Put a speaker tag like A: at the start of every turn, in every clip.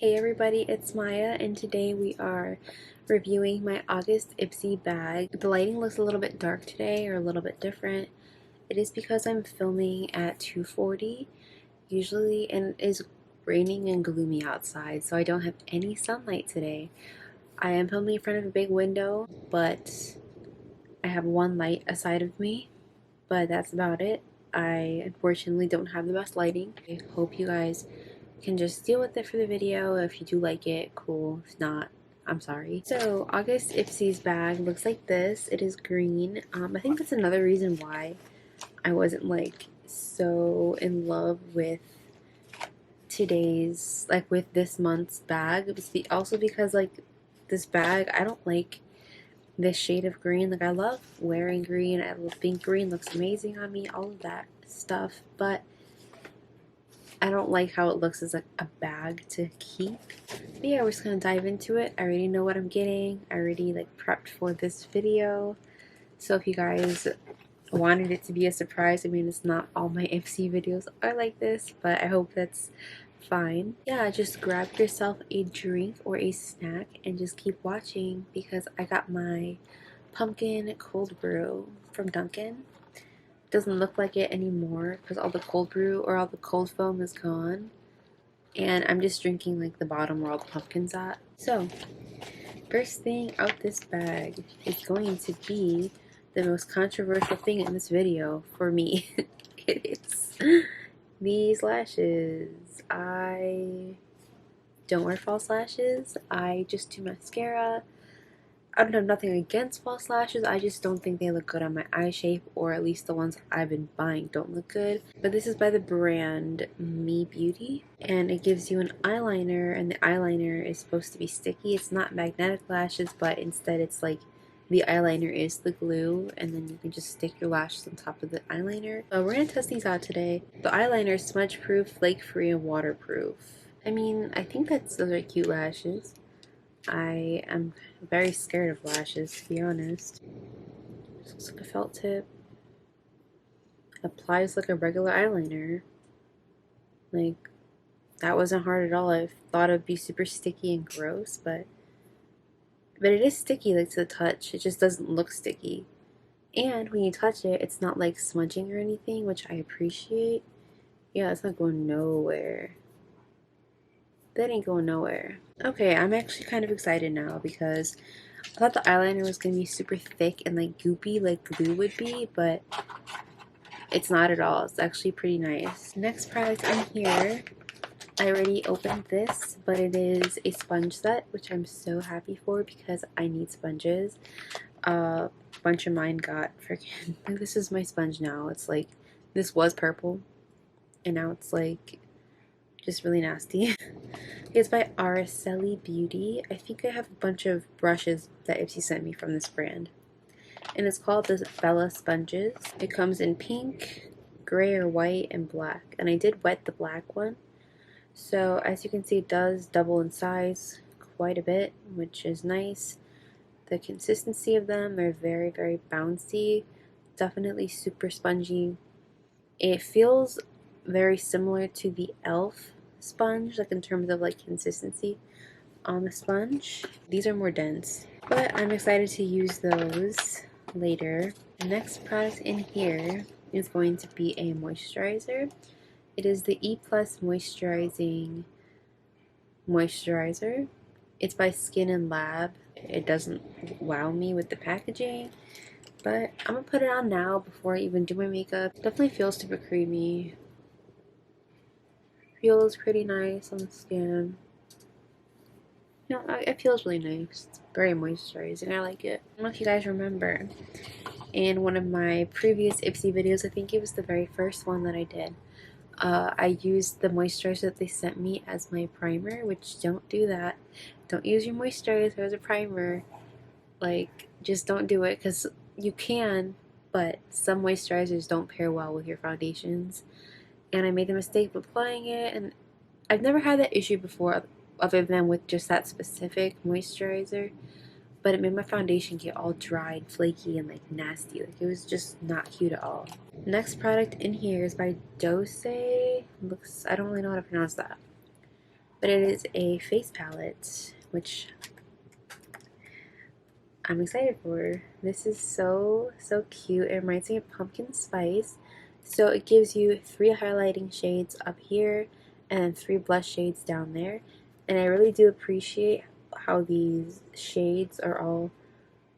A: Hey everybody, it's Maya, and today we are reviewing my August Ipsy bag. The lighting looks a little bit dark today, or a little bit different. It is because I'm filming at 2:40 usually, and it is raining and gloomy outside, so I don't have any sunlight today. I am filming in front of a big window, but I have one light aside of me, but that's about it. I unfortunately don't have the best lighting. I hope you guys can just deal with it for the video. If you do like it, cool. If not, I'm sorry. So August Ipsy's bag looks like this. It is green. I think that's another reason why I wasn't like so in love with with this month's bag. It was also because like this bag, I don't like this shade of green. Like I love wearing green. I think green looks amazing on me, all of that stuff, but I don't like how it looks as like a bag to keep. But yeah, we're just gonna dive into it. I already know what I'm getting. I already like prepped for this video. So if you guys wanted it to be a surprise, I mean, it's not all my Ipsy videos are like this, but I hope that's fine. Yeah, just grab yourself a drink or a snack and just keep watching because I got my pumpkin cold brew from Dunkin'. Doesn't look like it anymore because all the cold brew or all the cold foam is gone, and I'm just drinking like the bottom where all the pumpkin's at. So first thing out this bag is going to be the most controversial thing in this video for me. It is these lashes. I don't wear false lashes. I just do mascara. I don't have nothing against false lashes, I just don't think they look good on my eye shape, or at least the ones I've been buying don't look good. But this is by the brand Me Beauty, and it gives you an eyeliner, and the eyeliner is supposed to be sticky. It's not magnetic lashes, but instead it's like the eyeliner is the glue, and then you can just stick your lashes on top of the eyeliner. So we're gonna test these out today. The eyeliner is smudge proof, flake free, and waterproof. I mean, I think those are cute lashes. I am very scared of lashes, to be honest. This looks like a felt tip. Applies like a regular eyeliner. Like, that wasn't hard at all. I thought it would be super sticky and gross, but it is sticky, like, to the touch. It just doesn't look sticky. And when you touch it, it's not like smudging or anything, which I appreciate. Yeah, it's not going nowhere. That ain't going nowhere. Okay, I'm actually kind of excited now because I thought the eyeliner was going to be super thick and like goopy like glue would be, but it's not at all. It's actually pretty nice. Next product in here, I already opened this, but it is a sponge set, which I'm so happy for because I need sponges. A bunch of mine got freaking, this is my sponge now. It's like, this was purple, and now it's like just really nasty. It's by Aracelli Beauty. I think I have a bunch of brushes that Ipsy sent me from this brand. And it's called the Bella Sponges. It comes in pink, gray or white, and black. And I did wet the black one. So as you can see, it does double in size quite a bit, which is nice. The consistency of them, they're very, very bouncy. Definitely super spongy. It feels very similar to the e.l.f. sponge, like in terms of like consistency on the sponge. These are more dense, but I'm excited to use those later. The next product in here is going to be a moisturizer. It is the E Plus Moisturizing Moisturizer. It's by Skin and Lab. It doesn't wow me with the packaging, but I'm gonna put it on now before I even do my makeup. It definitely feels super creamy. Feels pretty nice on the skin. No, it feels really nice. It's very moisturizing. I like it. I don't know if you guys remember, in one of my previous Ipsy videos, I think it was the very first one that I did, I used the moisturizer that they sent me as my primer, which don't do that. Don't use your moisturizer as a primer. Like, just don't do it, because you can, but some moisturizers don't pair well with your foundations. And I made the mistake of applying it, and I've never had that issue before other than with just that specific moisturizer, but it made my foundation get all dry and flaky and like nasty. Like, it was just not cute at all. Next product in here is by Doucce. Looks, I don't really know how to pronounce that. but it is a face palette, which I'm excited for. This is so cute. It reminds me of pumpkin spice. So it gives you 3 highlighting shades up here and 3 blush shades down there. And I really do appreciate how these shades are all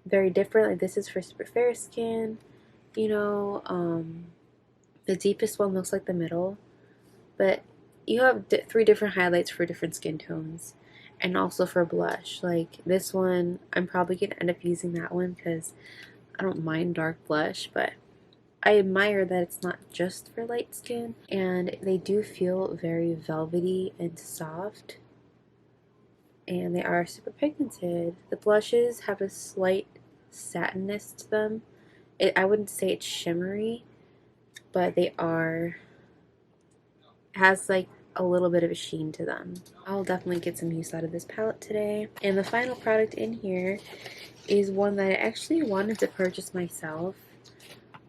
A: very different. Like this is for super fair skin, you know. The deepest one looks like the middle, but you have 3 different highlights for different skin tones. And also for blush, like this one, I'm probably gonna end up using that one because I don't mind dark blush, but I admire that it's not just for light skin, and they do feel very velvety and soft, and they are super pigmented. The blushes have a slight satinness to them. I wouldn't say it's shimmery, but they are, has like a little bit of a sheen to them. I'll definitely get some use out of this palette today. And the final product in here is one that I actually wanted to purchase myself,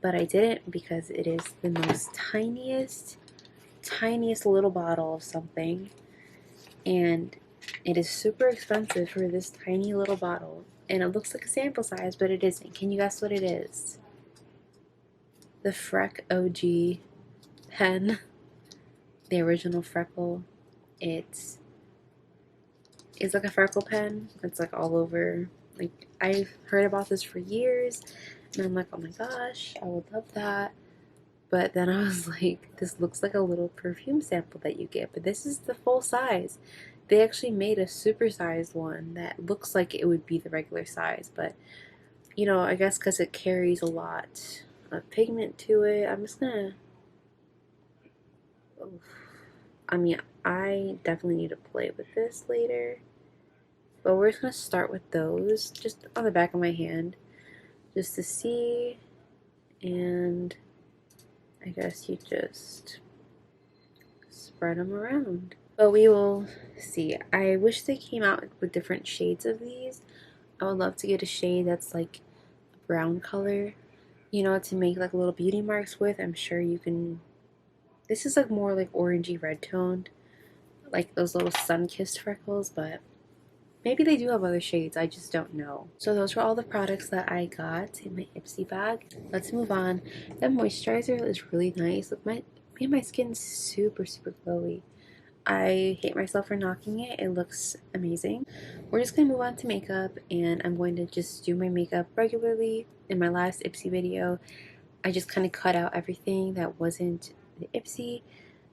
A: but I didn't because it is the most tiniest little bottle of something, and it is super expensive for this tiny little bottle, and it looks like a sample size, but it isn't. Can you guess what it is? The Freck OG pen, the original Freckle. It's like a freckle pen. It's like all over. Like I've heard about this for years, and I'm like, oh my gosh, I would love that. But then I was like, this looks like a little perfume sample that you get, but this is the full size. They actually made a supersized one that looks like it would be the regular size, but you know, I guess because it carries a lot of pigment to it, I'm just gonna. I mean, I definitely need to play with this later, but we're just gonna start with those just on the back of my hand just to see, and I guess you just spread them around. But we will see. I wish they came out with different shades of these. I would love to get a shade that's like a brown color, you know, to make like little beauty marks with. I'm sure you can. This is like more like orangey red toned, like those little sun-kissed freckles, but maybe they do have other shades, I just don't know. So those were all the products that I got in my Ipsy bag. Let's move on. The moisturizer is really nice. Look, my skin's super glowy. I hate myself for knocking it. It looks amazing. We're just going to move on to makeup, and I'm going to just do my makeup regularly. In my last Ipsy video, I just kind of cut out everything that wasn't the Ipsy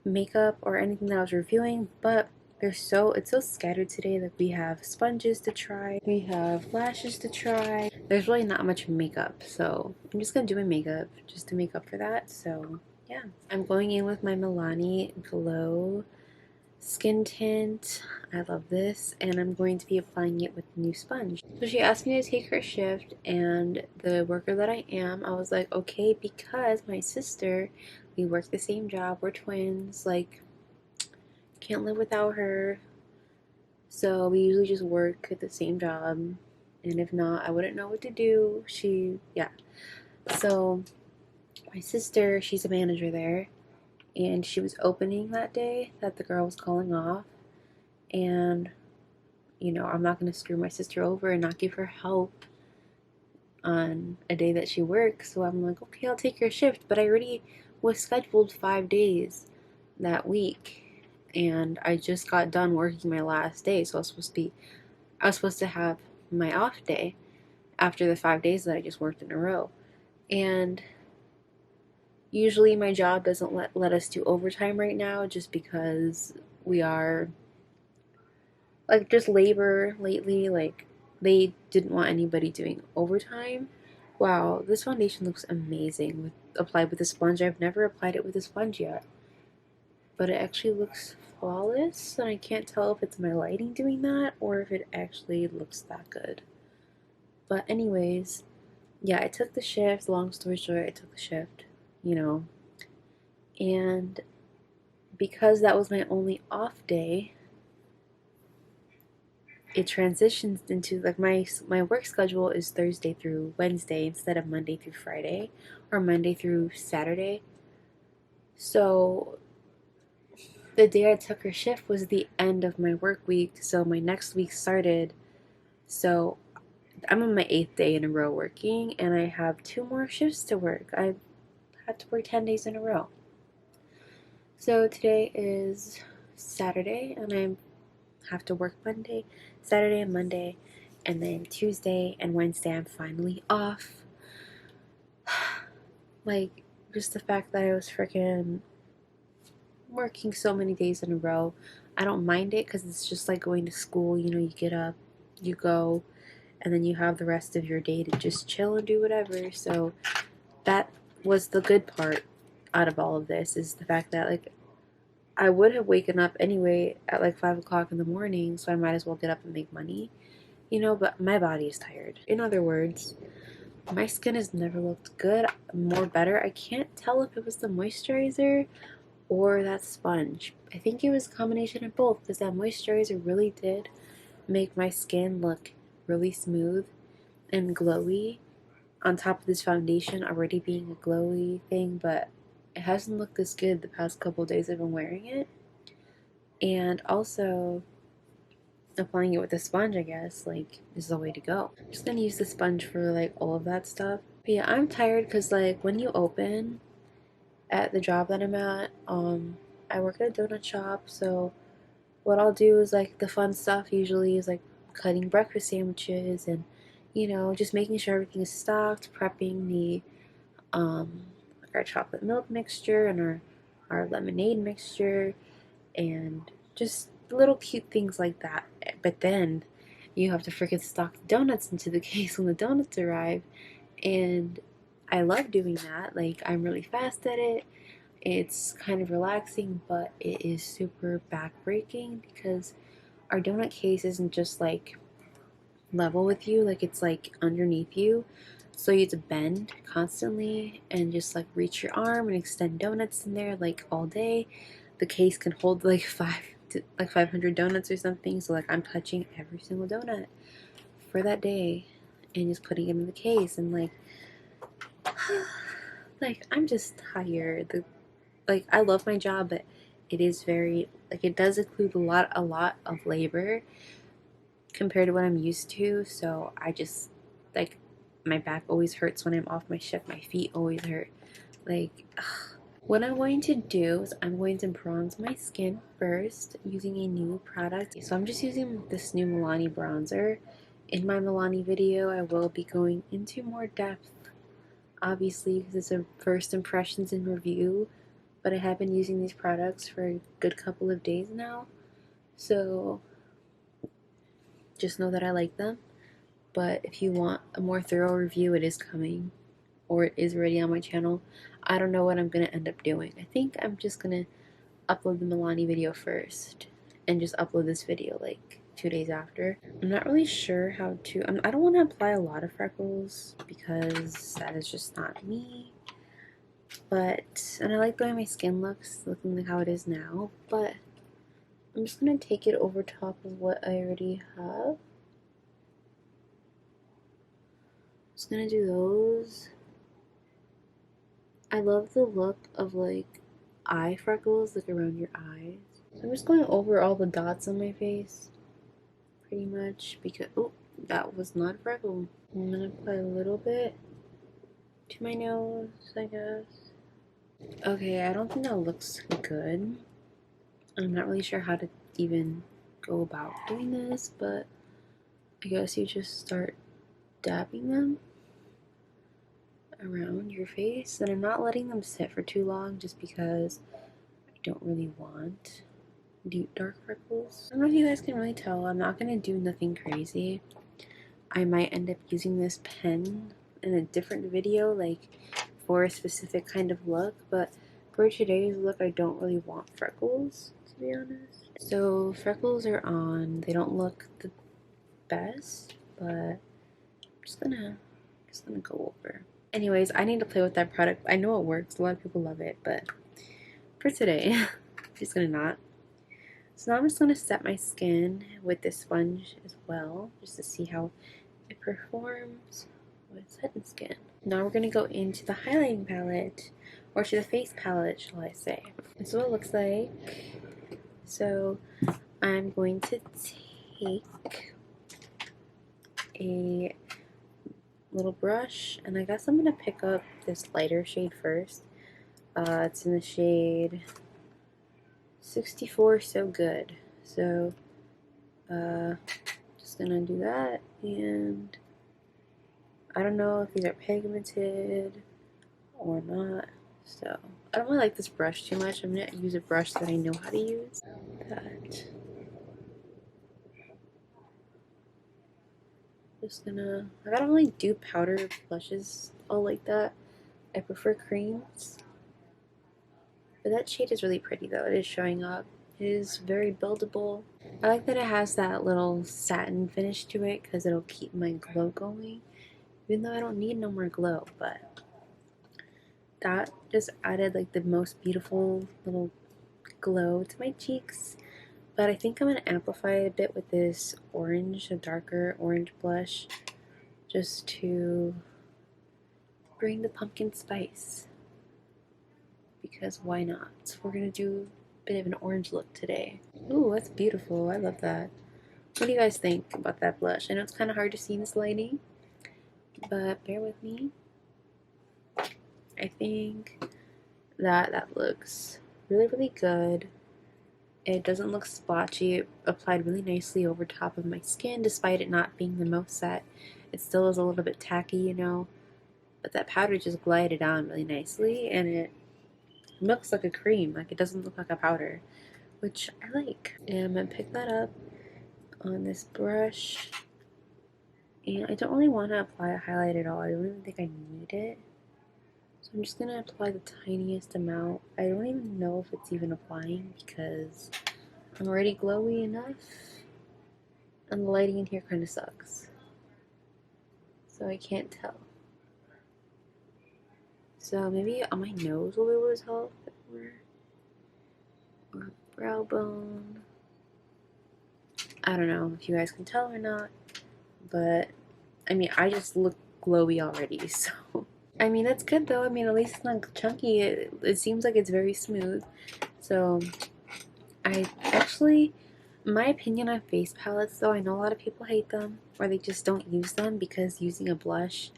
A: makeup or anything that I was reviewing, but it's so scattered today that we have sponges to try, we have lashes to try. There's really not much makeup, so I'm just gonna do my makeup just to make up for that. So yeah, I'm going in with my Milani Glow skin tint. I love this, and I'm going to be applying it with the new sponge. So she asked me to take her shift, and the worker that I am, I was like, okay, because my sister, we work the same job, we're twins, like can't live without her. So we usually just work at the same job, and if not, I wouldn't know what to do. Yeah. So my sister, she's a manager there, and she was opening that day that the girl was calling off, and you know, I'm not going to screw my sister over and not give her help on a day that she works. So I'm like, okay, I'll take your shift, but I already was scheduled 5 days that week, and I just got done working my last day, so I was supposed to have my off day after the 5 days that I just worked in a row. And usually my job doesn't let us do overtime right now, just because we are like just labor lately. Like they didn't want anybody doing overtime. Wow, this foundation looks amazing applied with a sponge. I've never applied it with a sponge yet, but it actually looks flawless, and I can't tell if it's my lighting doing that or if it actually looks that good. But anyways, yeah, I took the shift. Long story short, I took the shift, you know, and because that was my only off day, it transitions into like my work schedule is Thursday through Wednesday instead of Monday through Friday or Monday through Saturday. So the day I took her shift was the end of my work week, so my next week started. So I'm on my 8th day in a row working, and I have 2 more shifts to work. I had to work 10 days in a row. So today is Saturday, and I have to work Monday, Saturday, and Monday, and then Tuesday and Wednesday I'm finally off. Like, just the fact that I was freaking working so many days in a row, I don't mind it because it's just like going to school. You know, you get up, you go, and then you have the rest of your day to just chill and do whatever. So that was the good part out of all of this, is the fact that, like, I would have waken up anyway at like 5 o'clock in the morning, so I might as well get up and make money, you know, but my body is tired. In other words, my skin has never looked good, more better. I can't tell if it was the moisturizer or that sponge. I think it was a combination of both, because that moisturizer really did make my skin look really smooth and glowy, on top of this foundation already being a glowy thing, but it hasn't looked this good the past couple of days I've been wearing it. And also applying it with a sponge, I guess, like, is the way to go. I'm just gonna use the sponge for like all of that stuff. But yeah, I'm tired because, like, when you open at the job that I'm at, I work at a donut shop, so what I'll do is, like, the fun stuff usually is like cutting breakfast sandwiches and, you know, just making sure everything is stocked, prepping the like our chocolate milk mixture and our lemonade mixture, and just little cute things like that. But then you have to freaking stock the donuts into the case when the donuts arrive, and I love doing that. Like, I'm really fast at it. It's kind of relaxing, but it is super backbreaking because our donut case isn't just like level with you, like, it's like underneath you. So you have to bend constantly and just like reach your arm and extend donuts in there like all day. The case can hold like 500 donuts or something. So, like, I'm touching every single donut for that day and just putting it in the case, and like like, I'm just tired. Like, I love my job, but it is very, like, it does include a lot of labor compared to what I'm used to. So I just, like, my back always hurts when I'm off my shift. My feet always hurt. Like, ugh. What I'm going to do is I'm going to bronze my skin first using a new product. So I'm just using this new Milani bronzer. In my Milani video, I will be going into more depth, obviously, because it's a first impressions and review, but I have been using these products for a good couple of days now. So just know that I like them. But if you want a more thorough review, it is coming, or it is already on my channel. I don't know what I'm going to end up doing. I think I'm just going to upload the Milani video first and just upload this video like 2 days after. I'm not really sure how to, I don't want to apply a lot of freckles because that is just not me. But, and I like the way my skin looks, looking like how it is now, but I'm just going to take it over top of what I already have. Just gonna do those. I love the look of like eye freckles, like around your eyes. So I'm just going over all the dots on my face, pretty much, because, oh, that was not a freckle. I'm gonna apply a little bit to my nose, I guess. Okay, I don't think that looks good. I'm not really sure how to even go about doing this, but I guess you just start dabbing them around your face, and I'm not letting them sit for too long just because I don't really want deep dark freckles. I don't know if you guys can really tell, I'm not going to do nothing crazy. I might end up using this pen in a different video, like for a specific kind of look, but for today's look I don't really want freckles, to be honest. So freckles are on. They don't look the best, but I'm just gonna go over. Anyways, I need to play with that product. I know it works. A lot of people love it, but for today, I'm just gonna not. So now I'm just gonna set my skin with this sponge as well, just to see how it performs with setting skin. Now we're gonna go into the highlighting palette, or to the face palette, shall I say. This is what it looks like. So I'm going to take a little brush, and I guess I'm going to pick up this lighter shade first. It's in the shade 64 So Good. So just going to do that, and I don't know if these are pigmented or not, so I don't really like this brush too much. I'm going to use a brush that I know how to use. Just gonna, I don't really do powder blushes all like that. I prefer creams. But that shade is really pretty though. It is showing up. It is very buildable. I like that it has that little satin finish to it because it'll keep my glow going. Even though I don't need no more glow, but that just added like the most beautiful little glow to my cheeks. But I think I'm going to amplify it a bit with this orange, a darker orange blush, just to bring the pumpkin spice. Because why not? We're going to do a bit of an orange look today. Ooh, that's beautiful. I love that. What do you guys think about that blush? I know it's kind of hard to see in this lighting, but bear with me. I think that looks really, really good. It doesn't look splotchy. It applied really nicely over top of my skin, despite it not being the most set. It still is a little bit tacky, you know, but that powder just glided on really nicely, and it looks like a cream. Like, it doesn't look like a powder, which I like. And I'm going to pick that up on this brush. And I don't really want to apply a highlight at all. I don't even think I need it. So I'm just going to apply the tiniest amount. I don't even know if it's even applying because I'm already glowy enough. And the lighting in here kind of sucks. So I can't tell. So maybe on my nose will be able to tell a bit more. Or brow bone. I don't know if you guys can tell or not. But, I mean, I just look glowy already, so. I mean, that's good though. I mean, at least it's not chunky. It seems like it's very smooth. So, I actually, my opinion on face palettes though, I know a lot of people hate them, or they just don't use them because using a blush,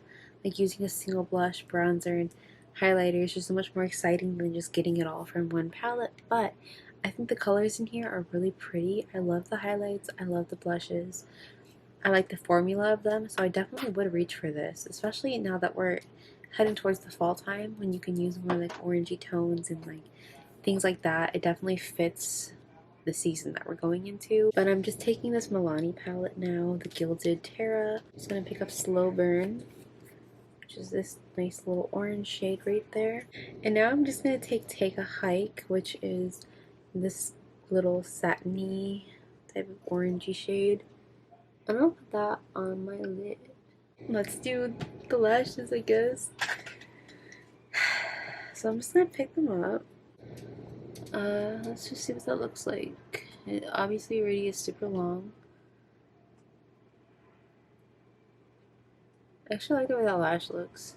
A: like using a single blush, bronzer, and highlighter is just so much more exciting than just getting it all from one palette. But I think the colors in here are really pretty. I love the highlights. I love the blushes. I like the formula of them, so I definitely would reach for this, especially now that we're heading towards the fall time when you can use more like orangey tones and like things like that. It definitely fits the season that we're going into. But I'm just taking this Milani palette now, the Gilded Terra. I'm just going to pick up Slow Burn, which is this nice little orange shade right there. And now I'm just going to take a Hike, which is this little satiny type of orangey shade. I'm gonna put that on my lid. Let's do the lashes, I guess. So I'm just gonna pick them up. Let's just see what that looks like. It obviously already is super long. I actually like the way that lash looks.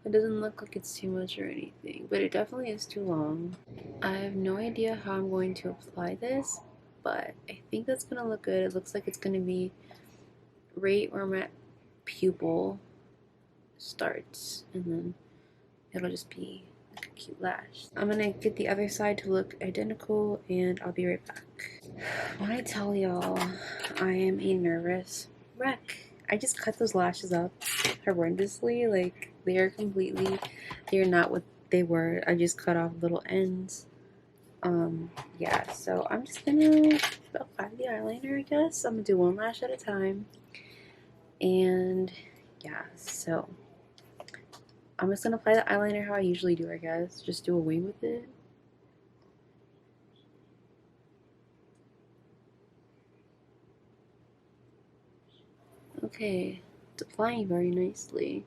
A: It doesn't look like it's too much or anything, but it definitely is too long. I have no idea how I'm going to apply this, but I think that's gonna look good. It looks like it's gonna be right where my pupil starts, and then it'll just be like a cute lash. I'm gonna get the other side to look identical, and I'll be right back. When I tell y'all I am a nervous wreck, I just cut those lashes up horrendously. Like, they're not what they were. I just cut off little ends. Yeah, so I'm just gonna apply the eyeliner, I guess. I'm gonna do one lash at a time. And yeah, so I'm just gonna apply the eyeliner how I usually do, I guess. Just do a wing with it. Okay, it's applying very nicely.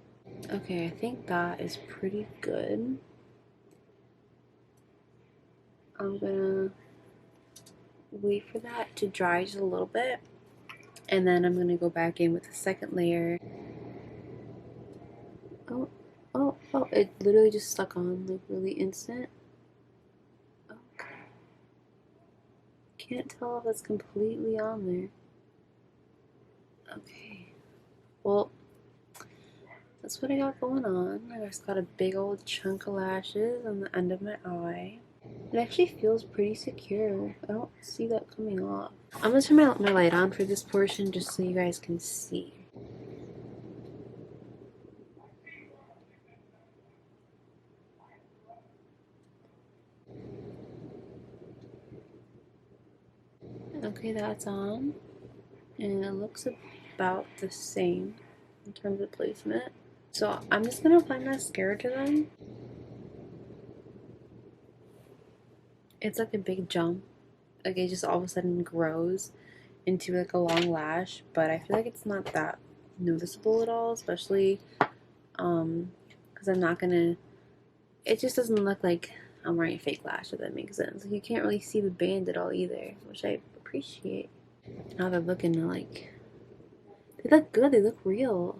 A: Okay, I think that is pretty good. I'm gonna wait for that to dry just a little bit, and then I'm gonna go back in with the second layer. Oh, it literally just stuck on like really instant. Okay. can't tell if it's completely on there. Okay. Well, that's what I got going on. I just got a big old chunk of lashes on the end of my eye. It actually feels pretty secure. I don't see that coming off. I'm gonna turn my light on for this portion just so you guys can see. Okay, that's on. And it looks about the same in terms of placement. So I'm just gonna apply mascara to them. It's like a big jump. Like it just all of a sudden grows into like a long lash, but I feel like it's not that noticeable at all, especially because I'm not gonna, it just doesn't look like I'm wearing a fake lash, if that makes sense. Like, you can't really see the band at all either, which I appreciate. Now they're looking like, they look good, they look real.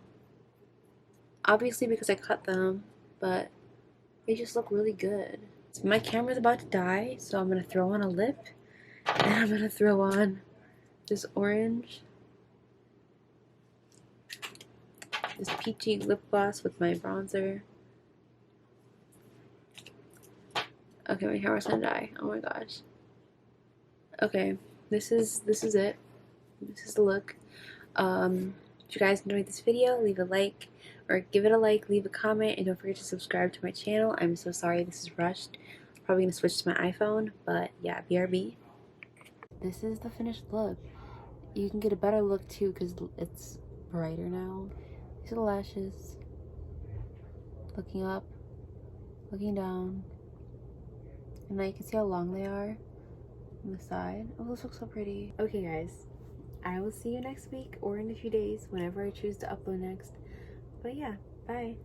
A: Obviously because I cut them, but they just look really good. So my camera's about to die, so I'm gonna throw on a lip, and I'm gonna throw on this orange, this peachy lip gloss with my bronzer. Okay, my camera's gonna die. Oh my gosh. Okay, this is it. This is the look. If you guys enjoyed this video, leave a like, or give it a like, leave a comment, and don't forget to subscribe to my channel. I'm so sorry this is rushed. Probably gonna switch to my iPhone, but yeah, BRB. This is the finished look. You can get a better look too because it's brighter now. These are the lashes. Looking up, looking down, and now you can see how long they are on the side. Oh, this looks so pretty. Okay, guys. I will see you next week or in a few days, whenever I choose to upload next. But yeah, bye.